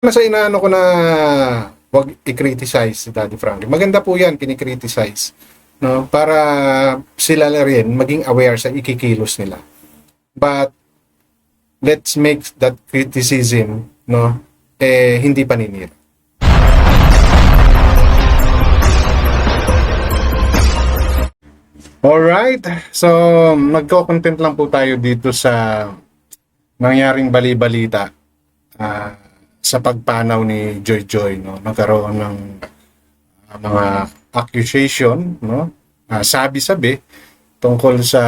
Nasa inaano ko na wag i-criticize si Daddy Frankie. Maganda po yan, kinikriticize. No? Para sila rin maging aware sa ikikilos nila. But, let's make that criticism, no, hindi paninira. Alright, so nagko-content lang po tayo dito sa nangyaring bali-balita sa pagpanaw ni Joy Joy, no? Nagkaroon ng mga accusation, no? Sabi-sabi tungkol sa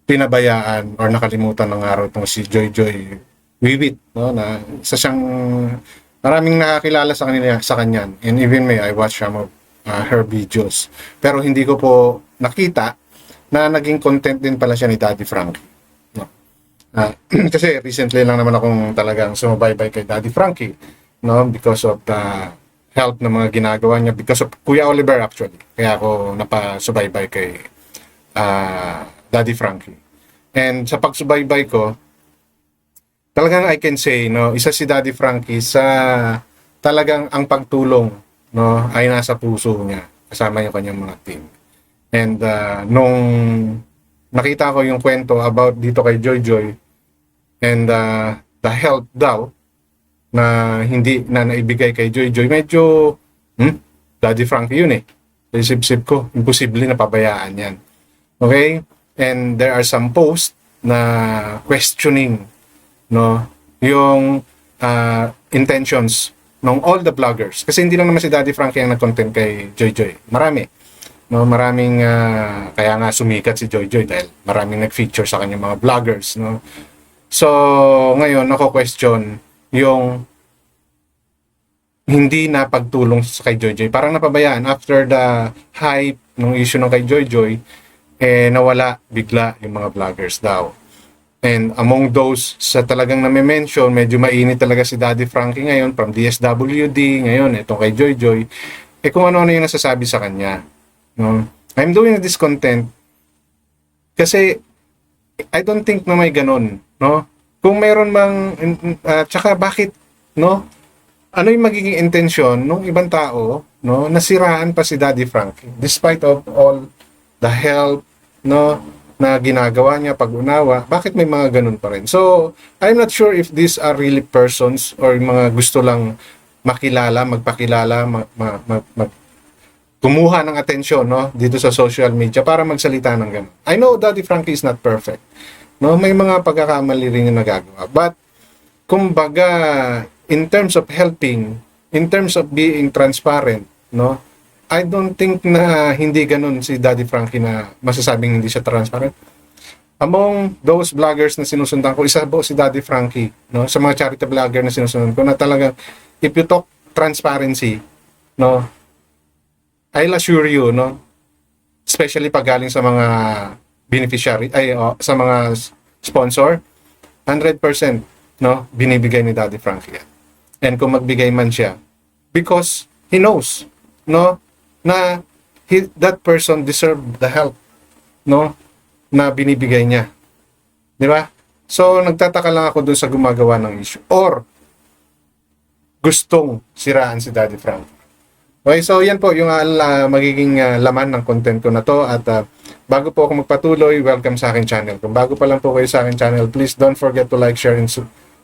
pinabayaan or nakalimutan ng araw itong si Joy Joy Wiwit, no? Na isa siyang maraming nakakilala sa kanya, and even me, I watch some of her videos. Pero hindi ko po nakita na naging content din pala siya ni Daddy Frankie. No? Kasi recently lang naman akong talagang sumabaybay kay Daddy Frankie, no? Because of the help na mga ginagawa niya, because of Kuya Oliver actually. Kaya ako napasubaybay kay Daddy Frankie. And sa pagsubaybay ko, talagang I can say, no, isa si Daddy Frankie sa talagang ang pagtulong, no, ay nasa puso niya kasama yung kanyang mga team. And nung nakita ko yung kwento about dito kay Joy Joy and the help daw na hindi na naibigay kay Joy Joy, medyo Daddy Frankie yun eh. Isip-sip ko, imposible na pabayaan yan. Okay? And there are some posts na questioning, no, yung intentions ng all the vloggers. Kasi hindi lang naman si Daddy Frankie ang nag-content kay Joy Joy. Marami. No, maraming kaya nga sumikat si Joy Joy dahil maraming nag-feature sa kanyang mga vloggers, no. So, ngayon nako-question yung hindi na pagtulong sa kay Joy Joy. Parang napabayaan after the hype ng issue ng kay Joy Joy, nawala bigla yung mga vloggers daw. And among those sa talagang nami-mention, medyo mainit talaga si Daddy Frankie ngayon from DSWD, ngayon itong kay Joy Joy, kung ano-ano yung nasasabi sa kanya. No? I'm doing this content kasi I don't think na may ganun. No? Kung mayroon mang, tsaka bakit, no? Ano yung magiging intensyon ng ibang tao, no? Nasiraan pa si Daddy Frankie despite of all the help, no, na ginagawa niya, pag-unawa, bakit may mga ganun pa rin? So, I'm not sure if these are really persons or mga gusto lang makilala, magpakilala, kumuha ng atensyon, no, dito sa social media para magsalita ng ganun. I know Daddy Frankie is not perfect. No, may mga pagkakamali rin yung nagagawa. But, kumbaga, in terms of helping, in terms of being transparent, no, I don't think na hindi ganun si Daddy Frankie na masasabing hindi siya transparent. Among those vloggers na sinusundan ko, isa po si Daddy Frankie, no? Sa mga charity vlogger na sinusundan ko na talagang if you talk transparency, no, I'll assure you, no, especially pag galing sa mga beneficiary, sa mga sponsor, 100%, no, binibigay ni Daddy Frankie yan. And kung magbigay man siya, because he knows, no, na that person deserve the help, no, na binibigay niya. Di ba? So, nagtataka lang ako dun sa gumagawa ng issue. Or, gustong siraan si Daddy Frankie. Okay, so yan po yung magiging laman ng content ko na to. At bago po ako magpatuloy, welcome sa akin channel. Kung bago pa lang po kayo sa akin channel, please don't forget to like, share, and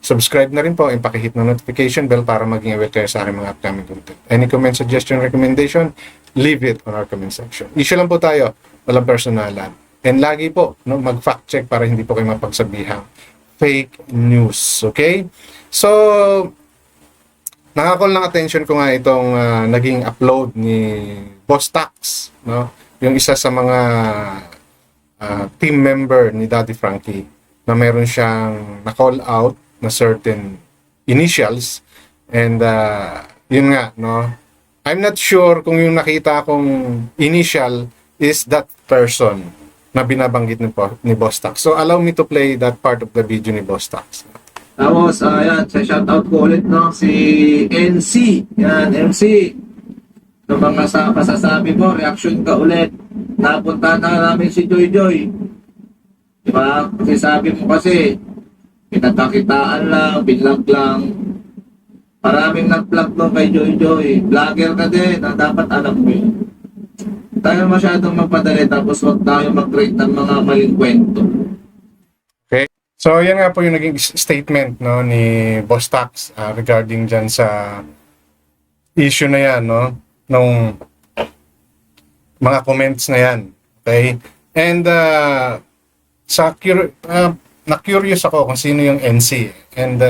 subscribe na rin po and pakihit ng notification bell para maging aware kayo sa aking mga upcoming content. Any comment, suggestion, recommendation, leave it on our comment section. Issue lang po tayo, walang personalan. And lagi po, no, mag-fact check para hindi po kayo mapagsabihang fake news. Okay? So, nakakall ng attention ko nga itong naging upload ni Boss Tax, no? Yung isa sa mga team member ni Daddy Frankie na meron siyang na-call out na certain initials, and yun nga, no, I'm not sure kung yung nakita kong initial is that person na binabanggit ni Boss Tax. So allow me to play that part of the video ni Boss Tax. Tapos, ayan, shoutout ko ulit, no, si NC. Yan, MC. Ano bang masasabi mo? Reaction ka ulit. Napunta na namin si Joy Joy. Diba? Kasi sabi mo kasi, pinagkakitaan lang, binlag lang. Maraming nag-vlog doon kay Joy Joy. Vlogger ka din, dapat alam mo yun. Tayo masyadong magpadali tapos huwag tayo mag-create ng mga maling kwento. Okay? So, yan nga po yung naging statement, no, ni Boss Tax regarding dyan sa issue na yan, no, nung mga comments na yan. Okay? And na-curious ako kung sino yung NC. And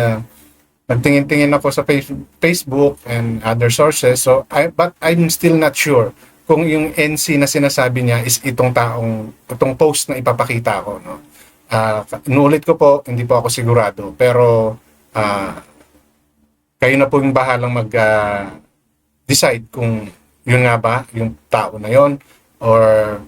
nagtingin-tingin ako sa Facebook and other sources. So, but I'm still not sure kung yung NC na sinasabi niya is itong post na ipapakita ko, no. Inuulit ko po, hindi po ako sigurado. Pero kayo na po yung bahalang mag-decide kung yun nga ba yung tao na yon, or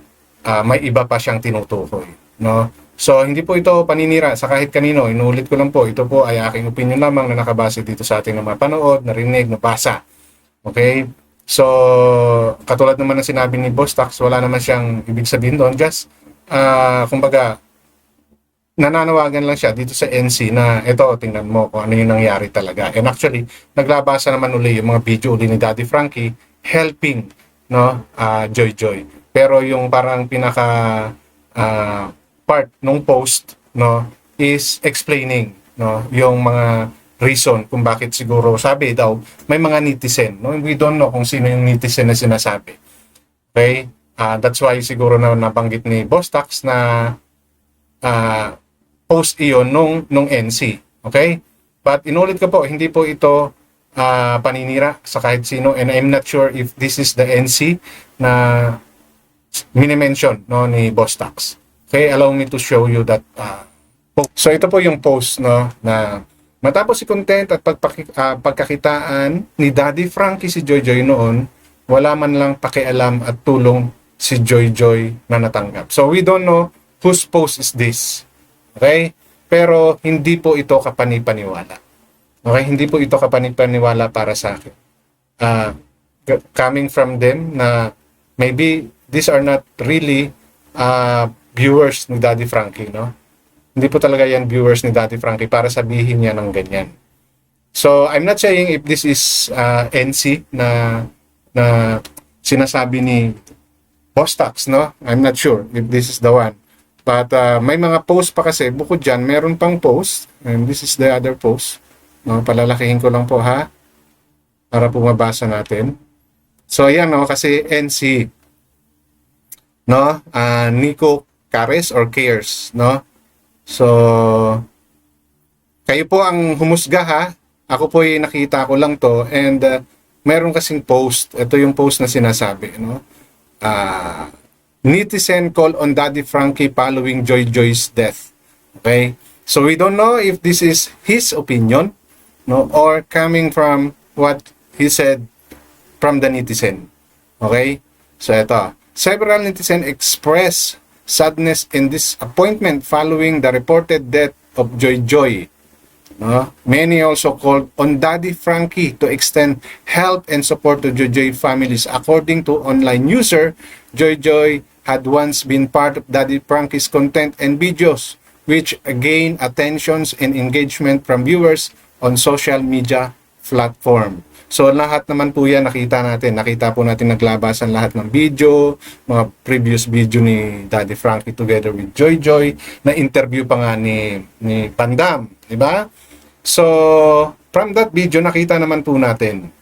may iba pa siyang tinutukoy, no? So, hindi po ito paninira sa kahit kanino. Inuulit ko lang po, ito po ay aking opinion lamang na nakabase dito sa ating mga panood, narinig, nabasa. Okay? So, katulad naman ng sinabi ni Boss Tax, wala naman siyang ibig sabihin doon. Just, kumbaga, nananawagan lang siya dito sa NC na ito, tingnan mo kung ano yung nangyari talaga. And actually, naglabasa naman uli yung mga video uli ni Daddy Frankie helping, no, Joy Joy. Pero yung parang pinaka part nung post, no, is explaining, no, yung mga reason kung bakit siguro sabi daw may mga netizen, no, we don't know kung sino yung netizen na sinasabi. Okay? That's why siguro na nabanggit ni Boss Tax na post iyon nung NC. Okay? But inulit ko po, hindi po ito paninira sa kahit sino, and I'm not sure if this is the NC na mini-mention, no, ni Boss Tax. Okay, allow me to show you that post. So ito po yung post, no, na matapos i-content at pagkakitaan ni Daddy Frankie si Joy Joy noon, wala man lang pakialam at tulong si Joy Joy na natanggap. So we don't know whose post is this. Okay? Pero hindi po ito kapanipaniwala. Okay? Hindi po ito kapanipaniwala para sa akin. Coming from them na maybe these are not really viewers ni Daddy Frankie, no? Hindi po talaga yan viewers ni Daddy Frankie para sabihin niya ng ganyan. So, I'm not saying if this is NC na sinasabi ni Boss Tax, no? I'm not sure if this is the one. But may mga post pa kasi, bukod dyan, meron pang post. And this is the other post. No? Palalakihin ko lang po, ha? Para po mabasa natin. So, ayan, no? Kasi NC, no? Nico Cares or Cares, no? So, kayo po ang humusga, ha? Ako po ay nakita ko lang to, and meron kasing post. Ito yung post na sinasabi, no? Netizen call on Daddy Frankie following Joy Joy's death. Okay? So, we don't know if this is his opinion, no? Or coming from what he said from the netizen. Okay? So, ito. Several netizens express sadness and disappointment following the reported death of Joy Joy. Many also called on Daddy Frankie to extend help and support to Joy Joy families. According to online user, Joy Joy had once been part of Daddy Frankie's content and videos, which gained attentions and engagement from viewers on social media platform. So lahat naman po yan nakita natin. Nakita po natin naglabasan lahat ng video, mga previous video ni Daddy Frankie together with Joy Joy, na interview pa nga ni Pandam, di ba? So from that video nakita naman po natin,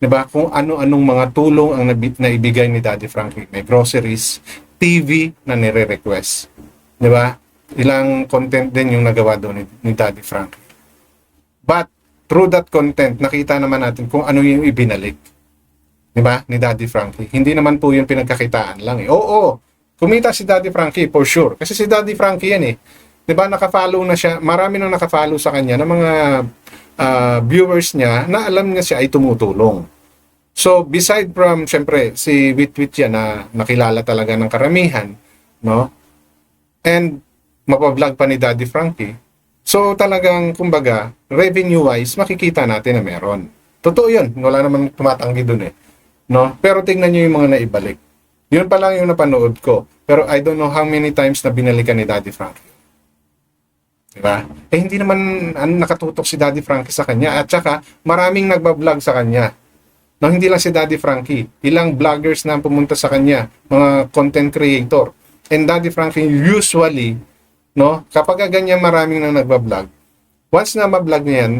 di ba, kung ano-anong mga tulong ang naibigay ni Daddy Frankie. May groceries, TV na nire-request. Di ba? Ilang content din yung nagawa doon ni Daddy Frankie. But through that content, nakita naman natin kung ano yung ibinalik. Diba? Ni Daddy Frankie. Hindi naman po yung pinagkakitaan lang eh. Oo, kumita si Daddy Frankie for sure. Kasi si Daddy Frankie yan eh. Diba? Nakafollow na siya. Marami nang nakafollow sa kanya ng mga viewers niya na alam niya siya ay tumutulong. So, beside from, syempre, si Witwit yan na nakilala talaga ng karamihan, no? And mapablog pa ni Daddy Frankie. So talagang, kumbaga, revenue-wise, makikita natin na meron. Totoo yun. Wala naman tumatanggi dun eh. No? Pero tingnan nyo yung mga naibalik. Yun pa lang yung napanood ko. Pero I don't know how many times na binalikan ni Daddy Frankie. Diba? Eh hindi naman nakatutok si Daddy Frankie sa kanya at saka maraming nagbablog sa kanya. No, hindi lang si Daddy Frankie, ilang vloggers na pumunta sa kanya, mga content creator. And Daddy Frankie usually, no, kapag ganyan maraming nang nagbablog, once na mablog niya yan,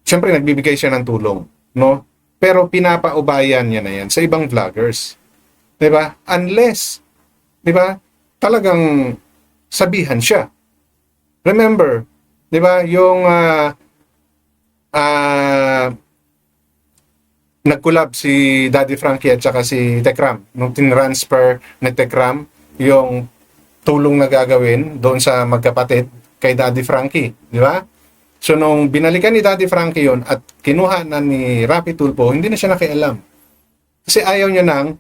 syempre nagbibigay siya ng tulong, no? Pero pinapaubayan niya na yan sa ibang vloggers. 'Di ba? Unless, 'di ba? Talagang sabihan siya. Remember, 'di ba, yung nag-collab si Daddy Frankie at saka si Tekram nung tinransfer ni Tekram yung tulong na gagawin doon sa magkapatid kay Daddy Frankie, 'di ba? So nung binalikan ni Daddy Frankie yon at kinuha na ni Rapi Tulfo, hindi na siya nakialam. Kasi ayaw niya nang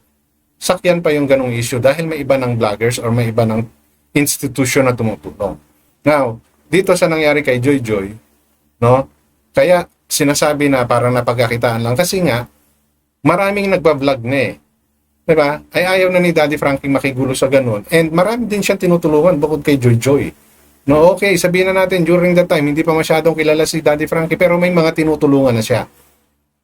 sakyan pa yung ganong issue dahil may iba ng vloggers or may iba ng institution na tumutulong. Now, dito sa nangyari kay Joy Joy, no? Kaya sinasabi na parang napagkakitaan lang kasi nga maraming nagba-vlog na eh. 'Di ba? Ay ayaw na ni Daddy Frankie makigulo sa ganun. And marami din siyang tinutulungan bukod kay Joy Joy. No, okay, sabihin na natin during that time hindi pa masyadong kilala si Daddy Frankie pero may mga tinutulungan na siya.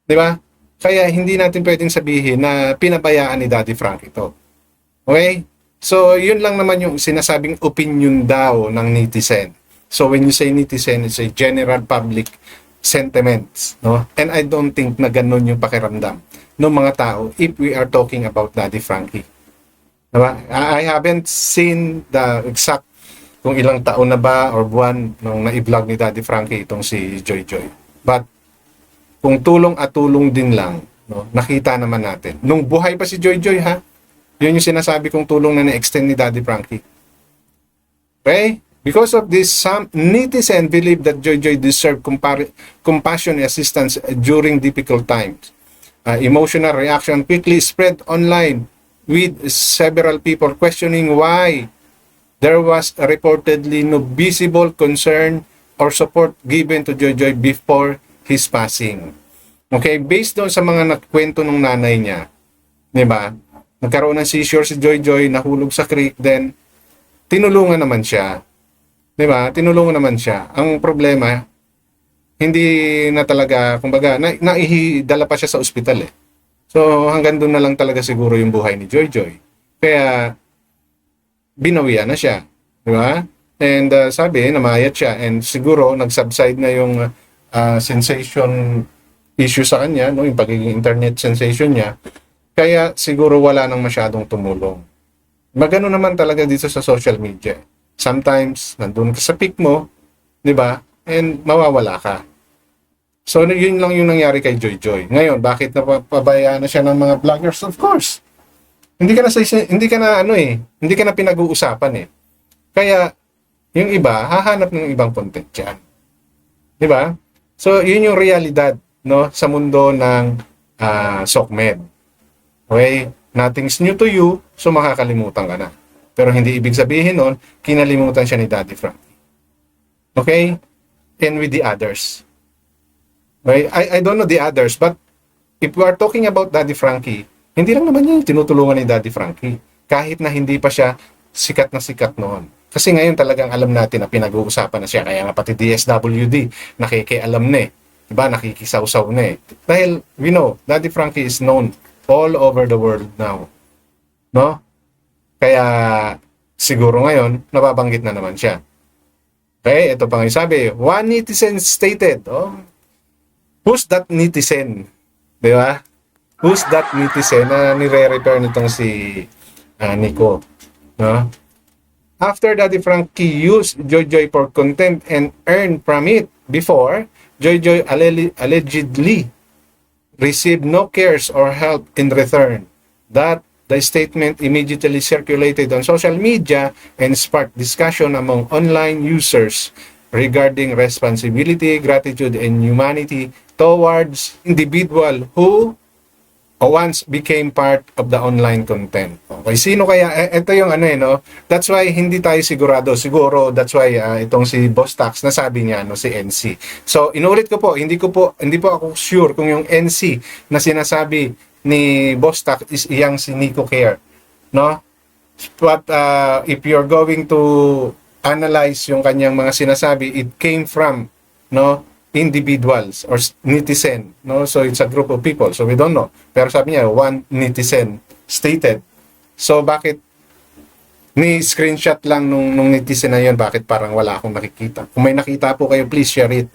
'Di ba? Kaya hindi natin pwedeng sabihin na pinabayaan ni Daddy Frankie ito. Okay? So, yun lang naman yung sinasabing opinion daw ng netizen. So, when you say netizen, it's a general public sentiments, no? And I don't think na ganun yung pakiramdam ng mga tao if we are talking about Daddy Frankie. Diba? I haven't seen the exact kung ilang taon na ba or buwan nung na-vlog ni Daddy Frankie itong si Joy Joy. But kung tulong at tulong din lang, no, nakita naman natin. Nung buhay pa si Joy Joy, ha? Yun yung sinasabi kong tulong na na-extend ni Daddy Frankie. Okay? Because of this, some netizen believe that Joy Joy deserved compassion and assistance during difficult times. Emotional reaction quickly spread online with several people questioning why there was reportedly no visible concern or support given to Joy Joy before his passing. Okay, based doon sa mga nagkwento ng nanay niya, 'di ba? Nagkaroon ng seizure si Joy Joy, nahulog sa creek, then tinulungan naman siya. 'Di ba? Tinulungan naman siya. Ang problema, hindi na talaga, kumbaga, naihidala pa siya sa ospital eh. So, hanggang doon na lang talaga siguro yung buhay ni Joy Joy. Kaya, binawian na siya. Di ba? And sabi, namayat siya. And siguro, nag-subside na yung sensation issue sa kanya, no? Yung pagiging internet sensation niya. Kaya, siguro wala nang masyadong tumulong. Magano naman talaga dito sa social media. Sometimes, nandun ka sa peak mo, di ba? And mawawala ka. So, yun lang yung nangyari kay Joy Joy. Ngayon, bakit napabayaan na siya ng mga vloggers? Of course. Hindi ka na pinag-uusapan eh. Kaya, yung iba, hahanap ng ibang content dyan. Di ba? So, yun yung realidad, no, sa mundo ng SOCMED. Okay? Nothing's new to you, so makakalimutan ka na. Pero hindi ibig sabihin nun, kinalimutan siya ni Daddy Frankie. Okay? And with the others. Okay? I don't know the others, but if we are talking about Daddy Frankie, hindi lang naman niya tinutulungan ni Daddy Frankie. Kahit na hindi pa siya sikat na sikat noon. Kasi ngayon talagang alam natin na pinag-uusapan na siya. Kaya nga pati DSWD, nakikialam na eh. Diba? Nakikisaw-saw na eh. Dahil, we know, Daddy Frankie is known all over the world now. No? Kaya, siguro ngayon, nababanggit na naman siya. Okay, ito pa nga yung sabi. One netizen stated, who's that netizen? Diba? Who's that netizen na nire-repair nitong si Nico? No? After Daddy Frankie used Joy Joy for content and earned from it before, Joy Joy allegedly received no cares or help in return. That the statement immediately circulated on social media and sparked discussion among online users regarding responsibility, gratitude, and humanity towards individual who once became part of the online content. Okay, sino kaya? Ito yung no? That's why hindi tayo sigurado. Siguro, that's why itong si Boss Tax, nasabi niya, no, si NC. So, inulit ko po, hindi po ako sure kung yung NC na sinasabi ni Boss Tax is iyang si Nico Care. No? But if you're going to analyze yung kanyang mga sinasabi, it came from, no, individuals or netizen, no? So it's a group of people. So we don't know. Pero sabi niya, one netizen stated. So bakit ni screenshot lang nung netizen na yun, bakit parang wala akong nakikita? Kung may nakita po kayo, please share it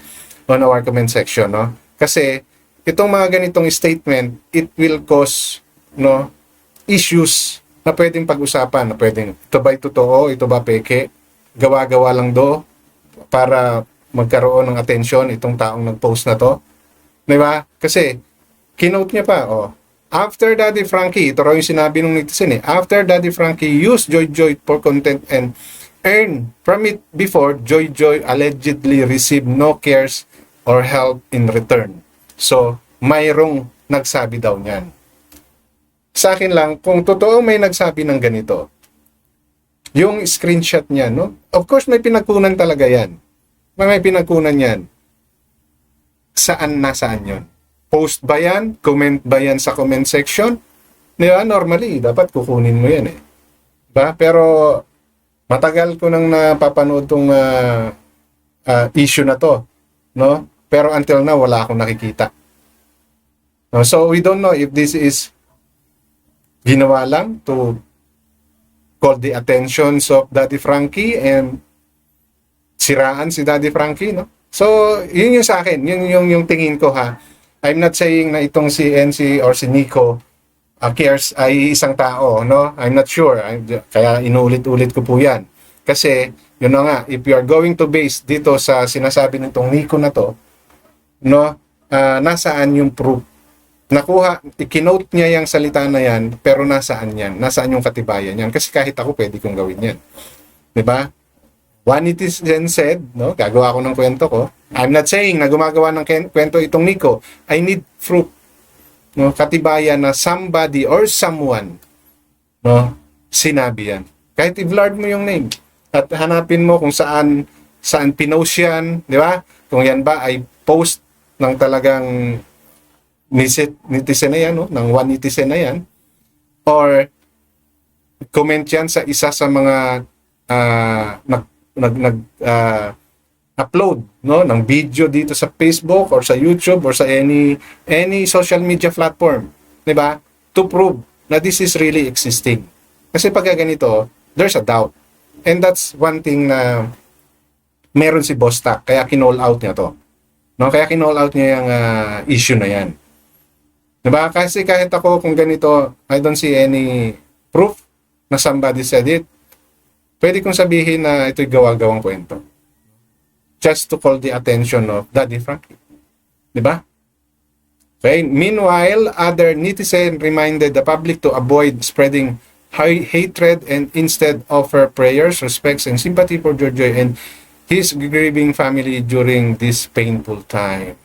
on our comment section, no? Kasi itong mga ganitong statement, it will cause, no, issues na pwedeng pag-usapan, na pwedeng ito ba totoo, ito ba peke, gawa-gawa lang do para magkaroon ng atensyon itong taong nag-post na to. Di ba? Kasi kinote niya pa, after Daddy Frankie, ito raw yung sinabi ng netizen after Daddy Frankie used Joy Joy for content and earned from it before, Joy Joy allegedly received no cares or help in return. So, mayroong nagsabi daw niyan. Sa akin lang, kung totoo may nagsabi ng ganito, yung screenshot niya, no? Of course, may pinagkunan talaga yan. May pinagkunan yan. Saan nasaan yun? Post ba yan? Comment ba yan sa comment section? Diba? Normally, dapat kukunin mo yan Diba? Pero, matagal ko nang napapanood tong issue na to. No? Pero until now, wala akong nakikita. No? So, we don't know if this is ginawa lang to call the attention of Daddy Frankie and siraan si Daddy Frankie, no? So, yun yung sa akin. Yun yung tingin ko, ha. I'm not saying na itong si NC or si Nico cares ay isang tao, no? I'm not sure. Kaya inuulit-ulit ko po yan. Kasi, yun na nga, if you are going to base dito sa sinasabi nitong Nico na to, no? Nasaan yung proof? Nakuha, ikinote niya yung salita na yan, pero nasaan yan? Nasaan yung katibayan yan? Kasi kahit ako, pwede kong gawin yan. Diba? One netizen said, no, gagawa ko ng kwento ko. I'm not saying na gumagawa ng kwento itong Nico. I need proof, no, katibayan na somebody or someone, no, sinabi yan. Kahit i-blurred mo yung name at hanapin mo kung saan pinost yan, di ba? Kung yan ba ay post ng talagang netizen na yan, no, ng one netizen na yan, or comment yan sa isa sa mga upload, no, ng video dito sa Facebook or sa YouTube or sa any social media platform, 'di ba? To prove na this is really existing. Kasi pag ganito, there's a doubt. And that's one thing na meron si Bostak, kaya kinall out niya to. No, kaya kinall out niya yung issue na 'yan. 'Di ba? Kasi kahit ako kung ganito, I don't see any proof na somebody said it. Pwede kong sabihin na ito'y gawa-gawang kwento. Just to call the attention of Daddy Frankie. Diba? Okay. Meanwhile, other netizen reminded the public to avoid spreading hatred and instead offer prayers, respects, and sympathy for Joy and his grieving family during this painful time.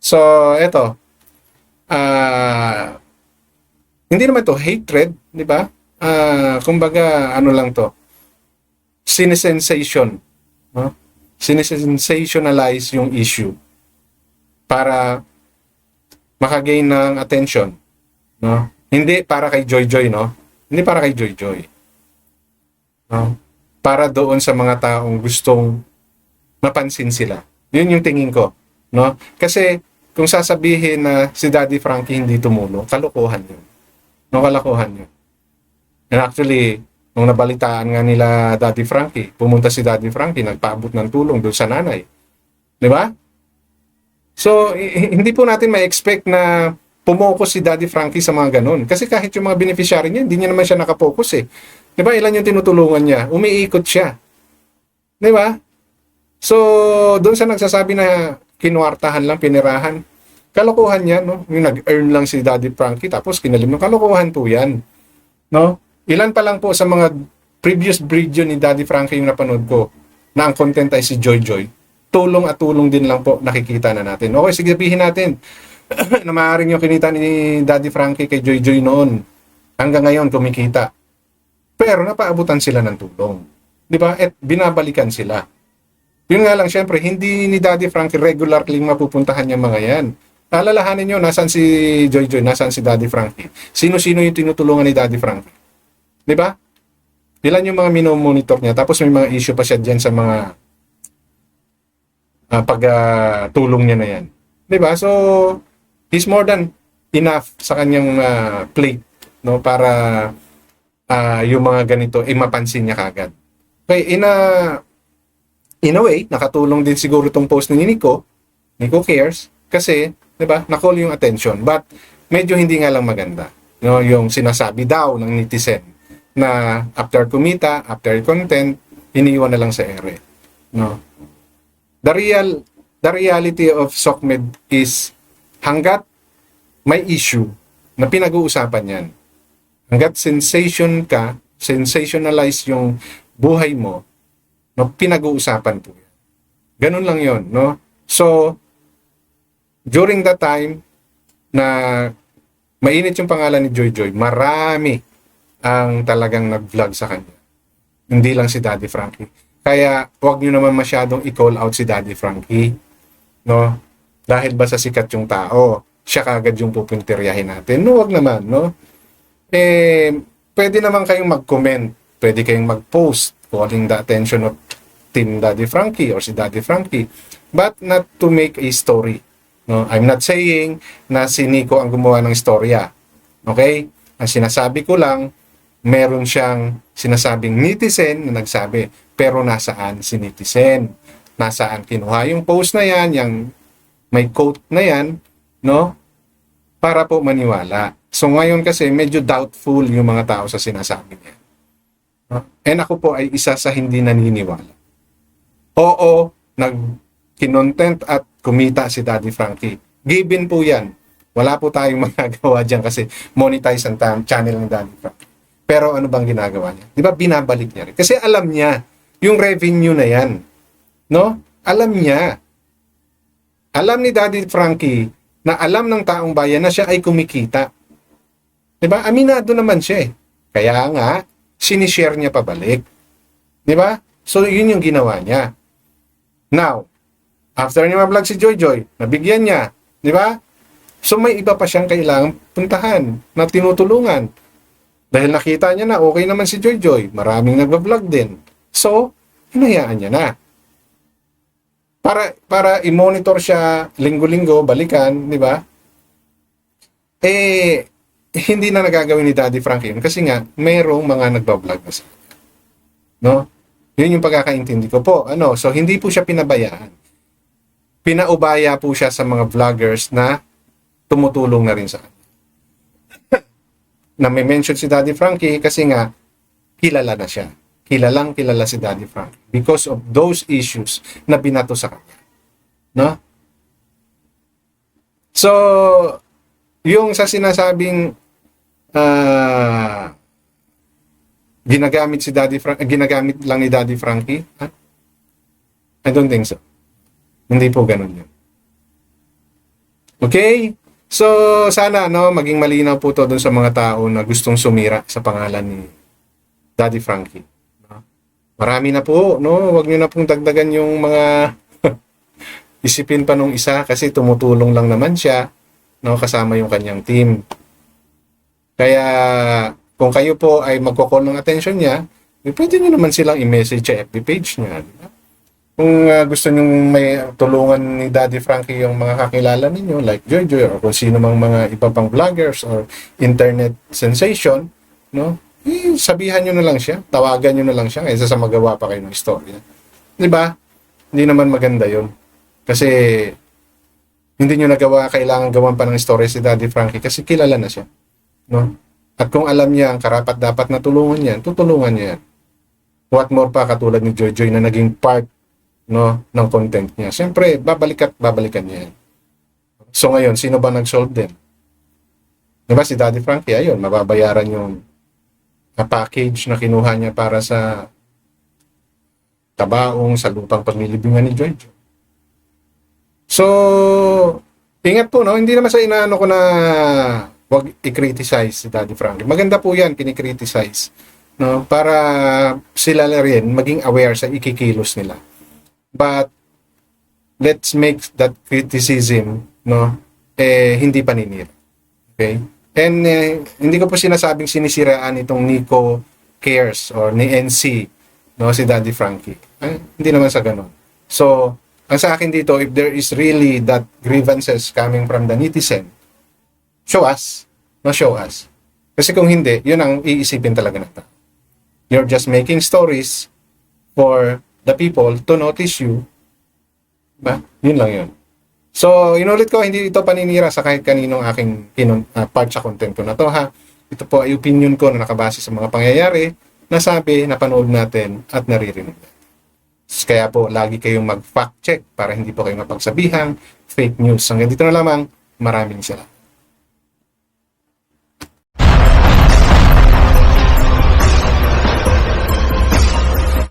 So, eto. Hindi naman to hatred, di ba? Kumbaga, ano lang to? Sinesensation, no? Sinesensationalize yung issue para makagain ng attention, no? Hindi para kay Joy, no? Hindi para kay Joy, no? Para doon sa mga taong gustong mapansin sila. Yun yung tingin ko, no? Kasi kung sasabihin na si Daddy Frankie hindi tumulong, kalokohan yun. No, kalokohan yun. And actually, nung nabalitaan nga nila Daddy Frankie, pumunta si Daddy Frankie, nagpaabot ng tulong doon sa nanay. Di ba? So, hindi po natin ma-expect na pumokus si Daddy Frankie sa mga ganun. Kasi kahit yung mga beneficiary niya, hindi niya naman siya nakapokus eh. Di ba? Ilan yung tinutulungan niya? Umiikot siya. Di ba? So, doon sa nagsasabi na kinuwartahan lang, pinirahan, kalokohan yan, no? Yung nag-earn lang si Daddy Frankie, tapos kinalim ng kalokohan po yan. No? Ilan pa lang po sa mga previous video ni Daddy Frankie yung napanood ko na ang content ay si Joy. Tulong at tulong din lang po nakikita na natin. Okay, sige, sabihin natin na maaaring yung kinita ni Daddy Frankie kay Joy noon. Hanggang ngayon kumikita. Pero napaabutan sila ng tulong. Di ba? At binabalikan sila. Yun nga lang, syempre, hindi ni Daddy Frankie regularly mapupuntahan yung mga yan. Alalahanin nyo, nasaan si Joy, nasaan si Daddy Frankie? Sino-sino yung tinutulungan ni Daddy Frankie? Di ba? Ilan yung mga minomonitor niya, tapos may mga issue pa siya dyan sa mga pagtulong niya na yan. Diba? So, he's more than enough sa kanyang plate, no, para yung mga ganito mapansin niya kagad. Okay, in a way, nakatulong din siguro tong post ni Nico Cares, kasi, di ba, na-call yung attention. But, medyo hindi nga lang maganda. No, yung sinasabi daw ng netizen na after kumita, after content, iniwan na lang sa ere. No? The reality of SOCMED is hanggat may issue na pinag-uusapan yan, hanggat sensationalize yung buhay mo, no, pinag-uusapan po yan. Ganun lang yon, no? So, during that time na mainit yung pangalan ni Joy Joy, marami ang talagang nag-vlog sa kanya. Hindi lang si Daddy Frankie. Kaya, huwag nyo naman masyadong i-call out si Daddy Frankie. No? Dahil ba sa sikat yung tao, siya kagad yung pupinteryahin natin? No, huwag naman, no? Pwede naman kayong mag-comment. Pwede kayong mag-post calling the attention of Team Daddy Frankie or si Daddy Frankie. But not to make a story. No? I'm not saying na si Nico ang gumawa ng istorya. Okay? Ang sinasabi ko lang, meron siyang sinasabing netizen na nagsabi, pero nasaan si netizen? Nasaan kinuha yung post na yan, yung may quote na yan, no? Para po maniwala. So ngayon kasi medyo doubtful yung mga tao sa sinasabi niya. No? And ako po ay isa sa hindi naniniwala. Oo, kinontent at kumita si Daddy Frankie. Given po yan. Wala po tayong magagawa dyan kasi monetize ang channel ng Daddy Frankie. Pero ano bang ginagawa niya? Di ba binabalik niya rin? Kasi alam niya yung revenue na yan. No? Alam niya. Alam ni Daddy Frankie na alam ng taong bayan na siya ay kumikita. Di ba? Aminado naman siya eh. Kaya nga, sinishare niya pabalik. Di ba? So, yun yung ginawa niya. Now, after niya ma-vlog si Joy Joy, nabigyan niya. Di ba? So, may iba pa siyang kailangang puntahan na tinutulungan. Dahil nakita niya na okay naman si Joy Joy. Maraming nagbablog din. So, hinayaan niya na. Para i-monitor siya linggo-linggo, balikan, di ba? Hindi na nagagawin ni Daddy Frankie yun kasi nga, mayroong mga nagbablog na siya. No? Yun yung pagkakaintindi ko po. So, hindi po siya pinabayaan. Pinaubaya po siya sa mga vloggers na tumutulong na rin sa kanya. Na may mention si Daddy Frankie kasi nga, kilala na siya. Kilala si Daddy Frankie because of those issues na binato sa kanya. No? So, yung sa sinasabing ginagamit lang ni Daddy Frankie, I don't think so. Hindi po ganun yun. Okay? So, sana maging malinaw po to dun sa mga tao na gustong sumira sa pangalan ni Daddy Frankie. Marami na po, no? Huwag nyo na pong dagdagan yung mga isipin pa nung isa kasi tumutulong lang naman siya, no? Kasama yung kanyang team. Kaya, kung kayo po ay magko-call ng attention niya, pwede nyo naman silang i-message sa FB page niya. Diba? Kung gusto nyo may tulungan ni Daddy Frankie yung mga kakilala ninyo, like Joy Joy, or kung sino mang mga iba pang vloggers or internet sensation, no? Sabihan nyo na lang siya, tawagan nyo na lang siya kaysa sa magawa pa kayo ng istorya. Di ba? Hindi naman maganda yun. Kasi hindi nyo nagawa, kailangan gawan pa ng istorya si Daddy Frankie kasi kilala na siya. No? At kung alam niya ang karapat dapat na tulungan niya, tutulungan niya yan. What more pa katulad ni Joy Joy na naging part, no, ng content niya. Siyempre, babalikan niya yan. So ngayon, sino ba nag-solve din? Di ba si Daddy Frankie, ayun, mababayaran yung na package na kinuha niya para sa tabaong sa lupang paglilibingan ni Joy Joy. So, ingat po, no? Hindi naman sa inaano ko na wag i-criticize si Daddy Frankie. Maganda po yan, kinikriticize. No? Para sila rin maging aware sa ikikilos nila. But, let's make that criticism, no? Hindi paninira. Okay? And hindi ko po sinasabing sinisiraan itong Nico cares or ni NC, no, si Daddy Frankie. Hindi naman sa ganun. So, ang sa akin dito, if there is really that grievances coming from the netizen, show us. No, show us. Kasi kung hindi, yun ang iisipin talaga ng tao. You're just making stories for the people to notice you. Diba? Yun lang yun. So, inulit ko, hindi ito paninira sa kahit kaninong aking part sa content ko na to, ha. Ito po ay opinion ko na nakabase sa mga pangyayari na sabi, napanood natin at naririnig natin. Kaya po, lagi kayong mag-fact check para hindi po kayo mapagsabihang fake news. Hanggang dito na lamang, maraming salamat.